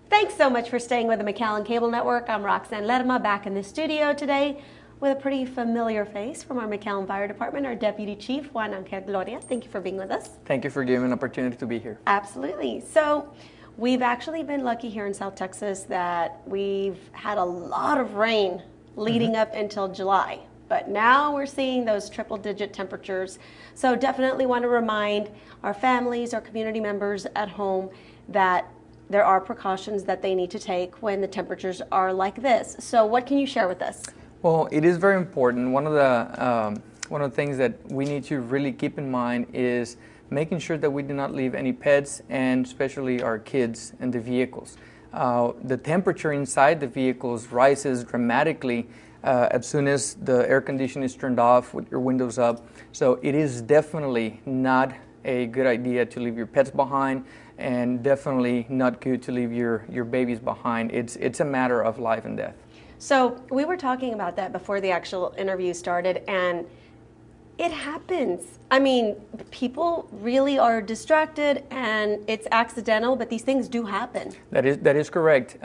Thanks so much for staying with the McAllen Cable Network. I'm Roxanne Lerma, back in the studio today with a pretty familiar face from our McAllen Fire Department, our Deputy Chief, Juan Angel Gloria. Thank you for being with us. Thank you for giving me an opportunity to be here. Absolutely. So we've actually been lucky here in South Texas that we've had a lot of rain leading up until July. But now we're seeing those triple-digit temperatures. So definitely want to remind our families, our community members at home that there are precautions that they need to take when the temperatures are like this. So what can you share with us? Well, it is very important. One of the things that we need to really keep in mind is making sure that we do not leave any pets and especially our kids in the vehicles. The temperature inside the vehicles rises dramatically as soon as the air conditioning is turned off with your windows up. So it is definitely not a good idea to leave your pets behind, and definitely not good to leave your babies behind. It's a matter of life and death. So we were talking about that before the actual interview started, and it happens. I mean, people really are distracted and it's accidental, but these things do happen. That is correct.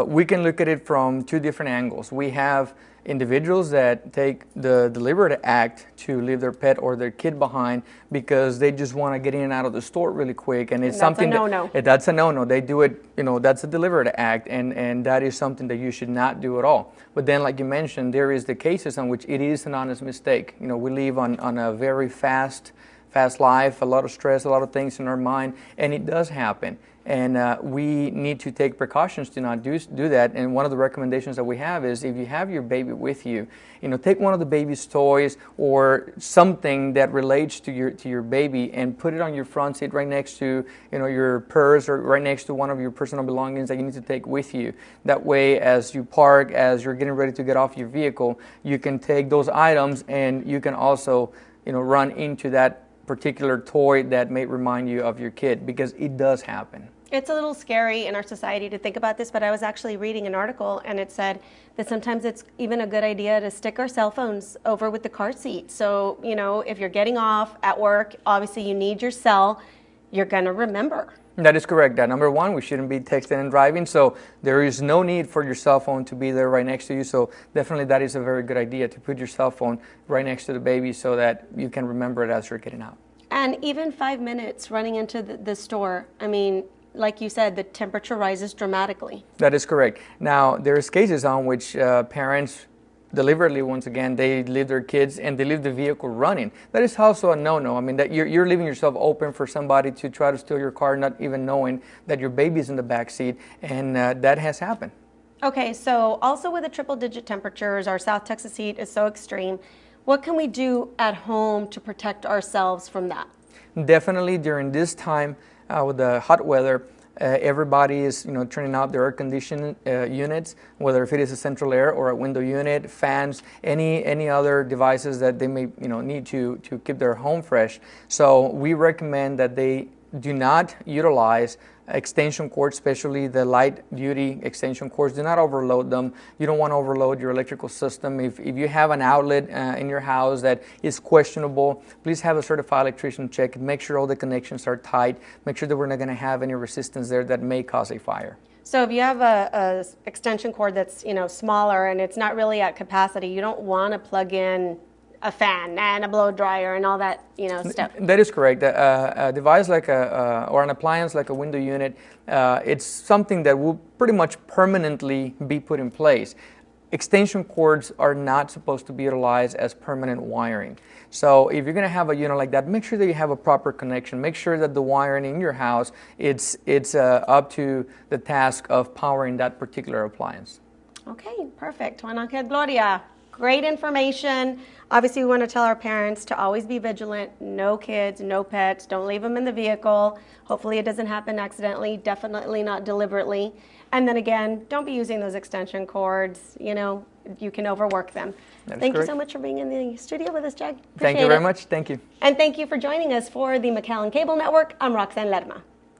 We can look at it from two different angles. We have individuals that take the deliberate act to leave their pet or their kid behind because they just want to get in and out of the store really quick, and it's something that's a no-no. They do it, that's a deliberate act, and that is something that you should not do at all. But then, like you mentioned, there is the cases on which it is an honest mistake. We live on a very fast life, a lot of stress, a lot of things in our mind, and it does happen. And we need to take precautions to not do that. And one of the recommendations that we have is, if you have your baby with you, take one of the baby's toys or something that relates to your baby and put it on your front seat right next to your purse, or right next to one of your personal belongings that you need to take with you. That way, as you park, as you're getting ready to get off your vehicle, you can take those items, and you can also run into that particular toy that may remind you of your kid, because it does happen. It's a little scary in our society to think about this, but I was actually reading an article and it said that sometimes it's even a good idea to stick our cell phones over with the car seat. So, if you're getting off at work, obviously you need your cell, you're going to remember. That is correct. Number one, we shouldn't be texting and driving, so there is no need for your cell phone to be there right next to you. So definitely that is a very good idea, to put your cell phone right next to the baby so that you can remember it as you're getting out. And even 5 minutes running into the store, I mean, like you said, the temperature rises dramatically. That is correct. Now, there's cases on which parents deliberately, once again, they leave their kids and they leave the vehicle running. That is also a no-no. I mean, that you're leaving yourself open for somebody to try to steal your car, not even knowing that your baby's in the back seat, and that has happened. Okay, so also with the triple-digit temperatures, our South Texas heat is so extreme. What can we do at home to protect ourselves from that? Definitely during this time with the hot weather, everybody is turning out their air conditioning units, whether if it is a central air or a window unit, fans, any other devices that they may need to keep their home fresh. So we recommend that they do not utilize extension cords, especially the light duty extension cords. Do not overload them. You don't want to overload your electrical system. If you have an outlet in your house that is questionable, please have a certified electrician check it. Make sure all the connections are tight. Make sure that we're not going to have any resistance there that may cause a fire. So if you have a extension cord that's smaller and it's not really at capacity, you don't want to plug in a fan and a blow dryer and all that stuff. That is correct. A device like or an appliance like a window unit, it's something that will pretty much permanently be put in place. Extension cords are not supposed to be utilized as permanent wiring. So if you're going to have a unit like that, make sure that you have a proper connection. Make sure that the wiring in your house it's up to the task of powering that particular appliance. Okay, perfect. Juan Angel Gloria. Great information. Obviously, we want to tell our parents to always be vigilant. No kids, no pets. Don't leave them in the vehicle. Hopefully it doesn't happen accidentally. Definitely not deliberately. And then again, don't be using those extension cords. You can overwork them. Thank you so much for being in the studio with us, Jag. Thank you very much. Thank you. And thank you for joining us for the McAllen Cable Network. I'm Roxanne Lerma.